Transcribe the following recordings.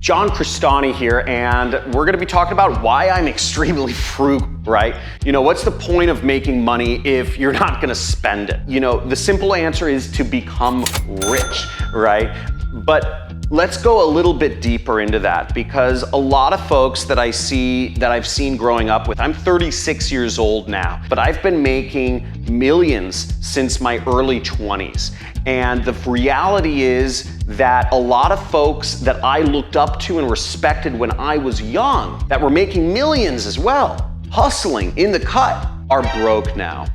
John Crestani here, and we're gonna be talking about why I'm extremely frugal, right? What's the point of making money if you're not gonna spend it? The simple answer is to become rich, right? But let's go a little bit deeper into that, because a lot of folks that I've seen growing up with, I'm 36 years old now, but I've been making millions since my early 20s. And the reality is that a lot of folks that I looked up to and respected when I was young, that were making millions as well, hustling in the cut, are broke now.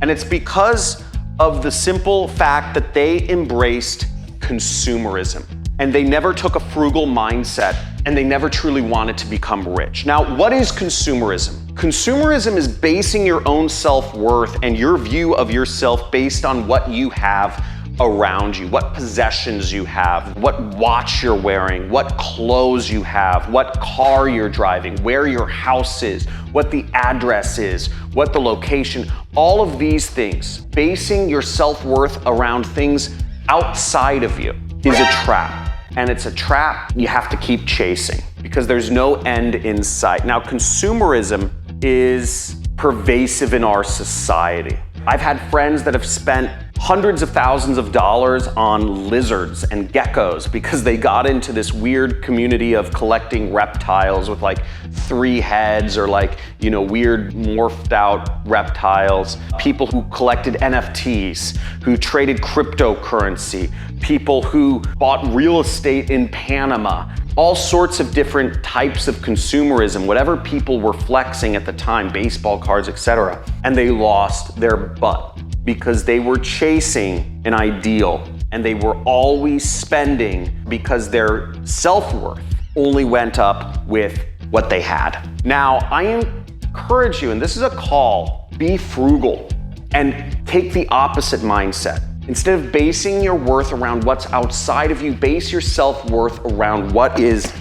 And it's because of the simple fact that they embraced consumerism. And they never took a frugal mindset, and they never truly wanted to become rich. Now, what is consumerism? Consumerism is basing your own self-worth and your view of yourself based on what you have around you, what possessions you have, what watch you're wearing, what clothes you have, what car you're driving, where your house is, what the address is, what the location, all of these things. Basing your self-worth around things outside of you is a trap. And it's a trap you have to keep chasing because there's no end in sight. Now, consumerism is pervasive in our society. I've had friends that have spent hundreds of thousands of dollars on lizards and geckos because they got into this weird community of collecting reptiles with like 3 heads or weird morphed out reptiles. People who collected NFTs, who traded cryptocurrency, people who bought real estate in Panama, all sorts of different types of consumerism, whatever people were flexing at the time, baseball cards, etc. And they lost their butt because they were chasing an ideal and they were always spending because their self-worth only went up with what they had. Now, I encourage you, and this is a call, be frugal and take the opposite mindset. Instead of basing your worth around what's outside of you, base your self-worth around what is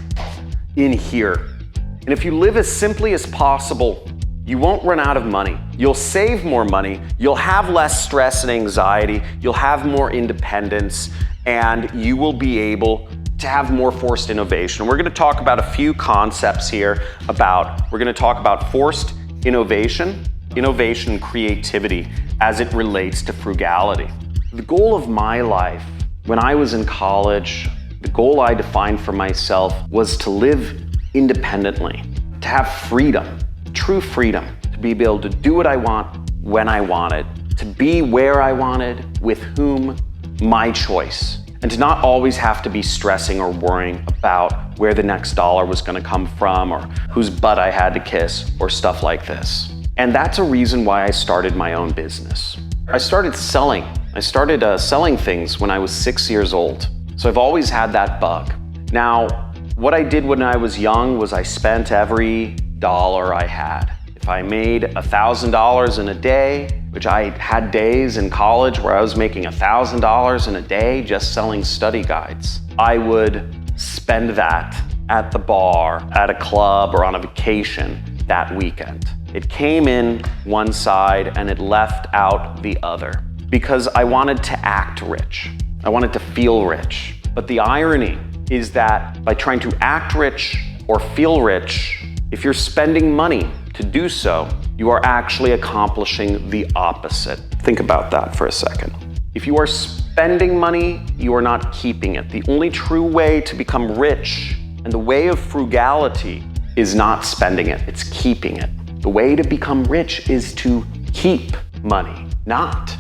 in here. And if you live as simply as possible, you won't run out of money. You'll save more money, you'll have less stress and anxiety, you'll have more independence, and you will be able to have more forced innovation. We're gonna talk about a few concepts here we're gonna talk about forced innovation, and creativity as it relates to frugality. The goal of my life, when I was in college, the goal I defined for myself was to live independently, to have freedom, true freedom, to be able to do what I want when I wanted, to be where I wanted, with whom, my choice, and to not always have to be stressing or worrying about where the next dollar was gonna come from or whose butt I had to kiss or stuff like this. And that's a reason why I started my own business. I started selling things when I was 6 years old. So I've always had that bug. Now, what I did when I was young was I spent every dollar I had. If I made $1,000 in a day, which I had days in college where I was making $1,000 in a day just selling study guides, I would spend that at the bar, at a club, or on a vacation that weekend. It came in one side and it left out the other because I wanted to act rich. I wanted to feel rich. But the irony is that by trying to act rich or feel rich, if you're spending money to do so, you are actually accomplishing the opposite. Think about that for a second. If you are spending money, you are not keeping it. The only true way to become rich and the way of frugality is not spending it, it's keeping it. The way to become rich is to keep money, not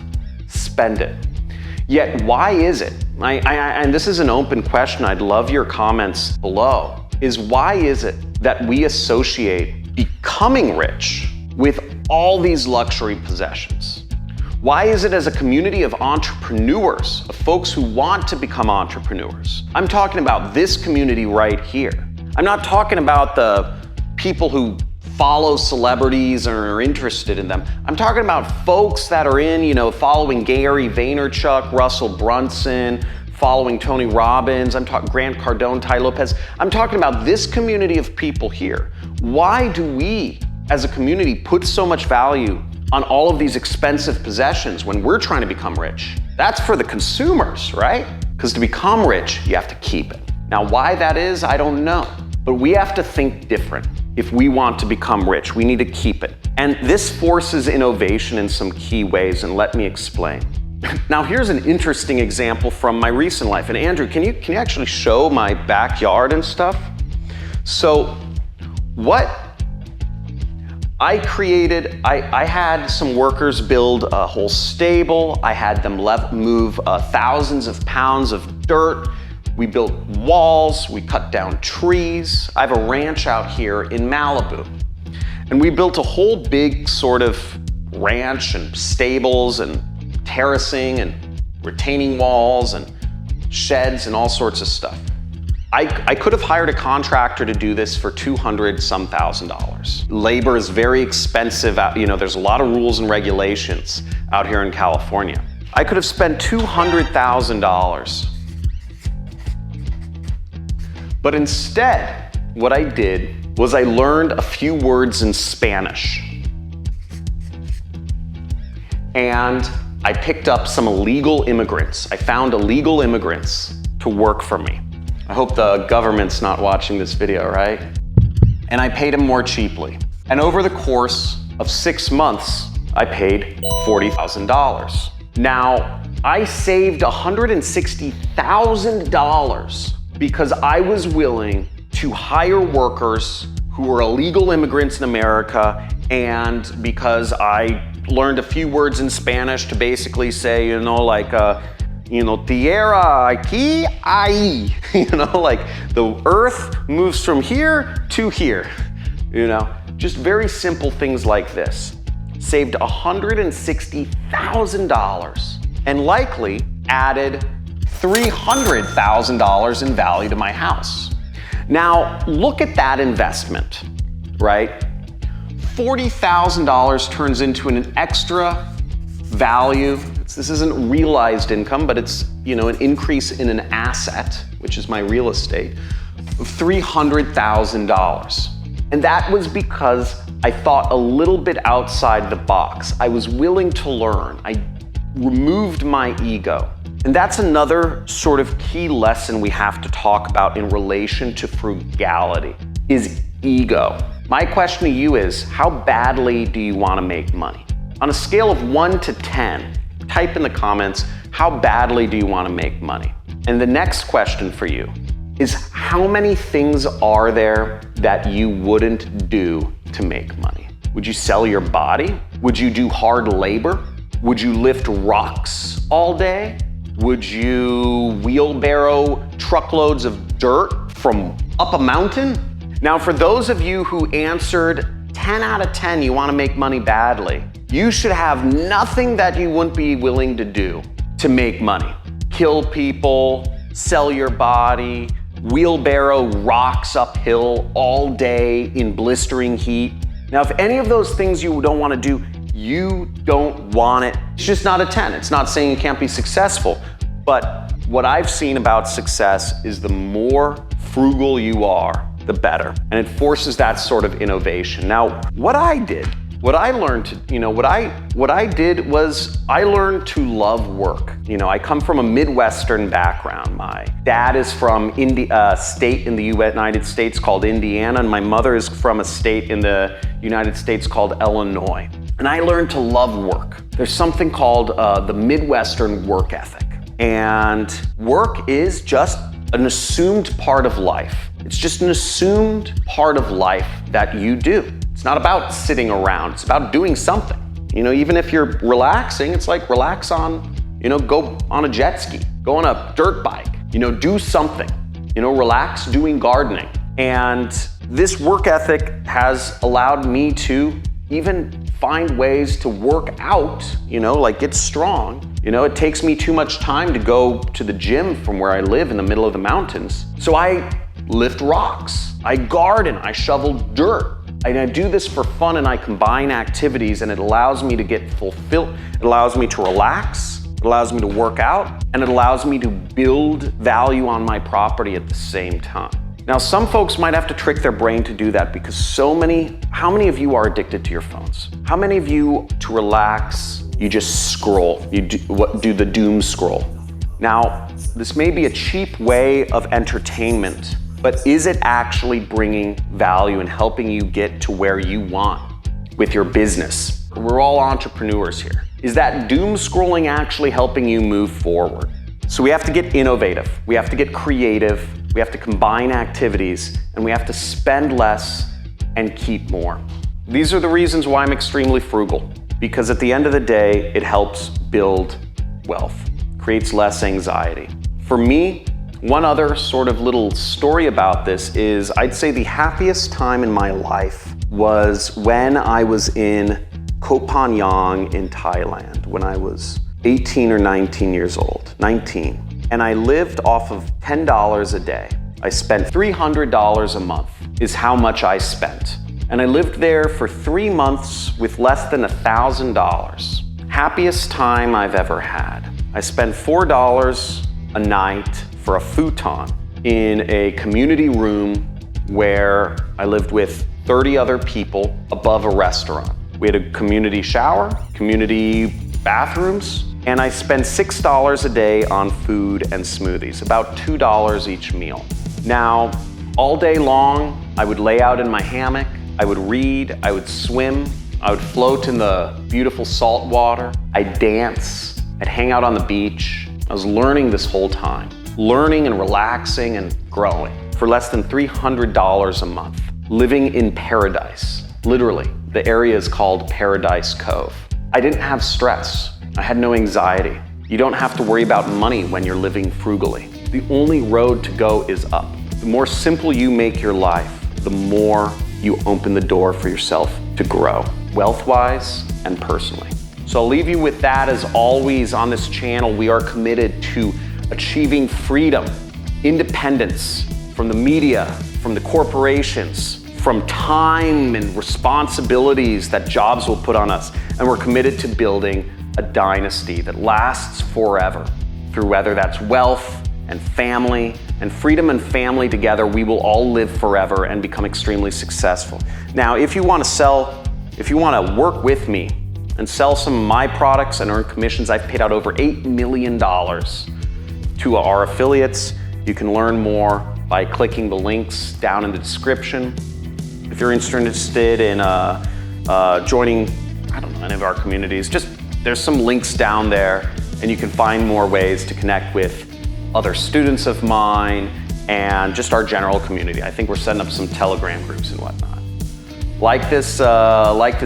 spend it. Yet, why is it? And this is an open question, I'd love your comments below, is why is it that we associate becoming rich with all these luxury possessions? Why is it as a community of entrepreneurs, of folks who want to become entrepreneurs? I'm talking about this community right here. I'm not talking about the people who follow celebrities and are interested in them. I'm talking about folks that are following Gary Vaynerchuk, Russell Brunson, following Tony Robbins. I'm talking Grant Cardone, Ty Lopez. I'm talking about this community of people here. Why do we, as a community, put so much value on all of these expensive possessions when we're trying to become rich? That's for the consumers, right? Because to become rich, you have to keep it. Now, why that is, I don't know. But we have to think different. If we want to become rich, we need to keep it. And this forces innovation in some key ways, and let me explain. Now, here's an interesting example from my recent life. And Andrew, can you actually show my backyard and stuff? So what I created, I had some workers build a whole stable. I had them move thousands of pounds of dirt. We built walls, we cut down trees. I have a ranch out here in Malibu. And we built a whole big sort of ranch and stables and terracing and retaining walls and sheds and all sorts of stuff. I could have hired a contractor to do this for $200,000. Labor is very expensive. There's a lot of rules and regulations out here in California. I could have spent $200,000. But instead, what I did was I learned a few words in Spanish. And I picked up some illegal immigrants. I found illegal immigrants to work for me. I hope the government's not watching this video, right? And I paid them more cheaply. And over the course of 6 months, I paid $40,000. Now, I saved $160,000 because I was willing to hire workers who were illegal immigrants in America, and because I learned a few words in Spanish to basically say, tierra aquí, ahí. Like the earth moves from here to here. Just very simple things like this. Saved $160,000 and likely added $300,000 in value to my house. Now, look at that investment, right? $40,000 turns into an extra value. This isn't realized income, but it's an increase in an asset, which is my real estate, of $300,000. And that was because I thought a little bit outside the box. I was willing to learn. I removed my ego. And that's another sort of key lesson we have to talk about in relation to frugality, is ego. My question to you is, how badly do you want to make money? On a scale of 1 to 10, type in the comments, how badly do you want to make money? And the next question for you is, how many things are there that you wouldn't do to make money? Would you sell your body? Would you do hard labor? Would you lift rocks all day? Would you wheelbarrow truckloads of dirt from up a mountain? Now, for those of you who answered 10 out of 10, you want to make money badly, you should have nothing that you wouldn't be willing to do to make money. Kill people, sell your body, wheelbarrow rocks uphill all day in blistering heat. Now, if any of those things you don't want to do, you don't want it. It's just not a 10. It's not saying you can't be successful. But what I've seen about success is the more frugal you are, the better. And it forces that sort of innovation. Now, what I did was I learned to love work. I come from a Midwestern background. My dad is from a state in the United States called Indiana, and my mother is from a state in the United States called Illinois. And I learned to love work. There's something called the Midwestern work ethic. And work is just an assumed part of life. It's just an assumed part of life that you do. It's not about sitting around, it's about doing something. Even if you're relaxing, it's like relax on, go on a jet ski, go on a dirt bike, do something, relax doing gardening. And this work ethic has allowed me to even find ways to work out, like get strong. It takes me too much time to go to the gym from where I live in the middle of the mountains. So I lift rocks, I garden, I shovel dirt. And I do this for fun, and I combine activities, and it allows me to get fulfilled. It allows me to relax, it allows me to work out, and it allows me to build value on my property at the same time. Now, some folks might have to trick their brain to do that because how many of you are addicted to your phones? How many of you, to relax, you just scroll, you do the doom scroll? Now, this may be a cheap way of entertainment, but is it actually bringing value and helping you get to where you want with your business? We're all entrepreneurs here. Is that doom scrolling actually helping you move forward? So we have to get innovative, we have to get creative, we have to combine activities, and we have to spend less and keep more. These are the reasons why I'm extremely frugal, because at the end of the day, it helps build wealth, creates less anxiety. For me, one other sort of little story about this is I'd say the happiest time in my life was when I was in Koh Phangan in Thailand, when I was 18 or 19 years old, 19. And I lived off of $10 a day. I spent $300 a month is how much I spent. And I lived there for 3 months with less than $1,000. Happiest time I've ever had. I spent $4 a night for a futon in a community room where I lived with 30 other people above a restaurant. We had a community shower, community bathrooms, and I spent $6 a day on food and smoothies, about $2 each meal. Now, all day long, I would lay out in my hammock, I would read, I would swim, I would float in the beautiful salt water, I'd dance, I'd hang out on the beach. I was learning this whole time, learning and relaxing and growing for less than $300 a month, living in paradise. Literally, the area is called Paradise Cove. I didn't have stress. I had no anxiety. You don't have to worry about money when you're living frugally. The only road to go is up. The more simple you make your life, the more you open the door for yourself to grow, wealth-wise and personally. So I'll leave you with that. As always on this channel, we are committed to achieving freedom, independence from the media, from the corporations, from time and responsibilities that jobs will put on us. And we're committed to building a dynasty that lasts forever through whether that's wealth and family and freedom and family together. We will all live forever and become extremely successful. Now, if you want to work with me and sell some of my products and earn commissions, I've paid out over $8 million to our affiliates. You can learn more by clicking the links down in the description. If you're interested in joining, any of our communities, there's some links down there, and you can find more ways to connect with other students of mine and just our general community. I think we're setting up some Telegram groups and whatnot. Like this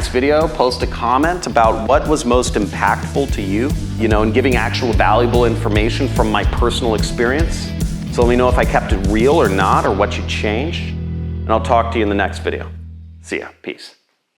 video, post a comment about what was most impactful to you, and giving actual valuable information from my personal experience. So let me know if I kept it real or not, or what you changed. And I'll talk to you in the next video. See ya. Peace.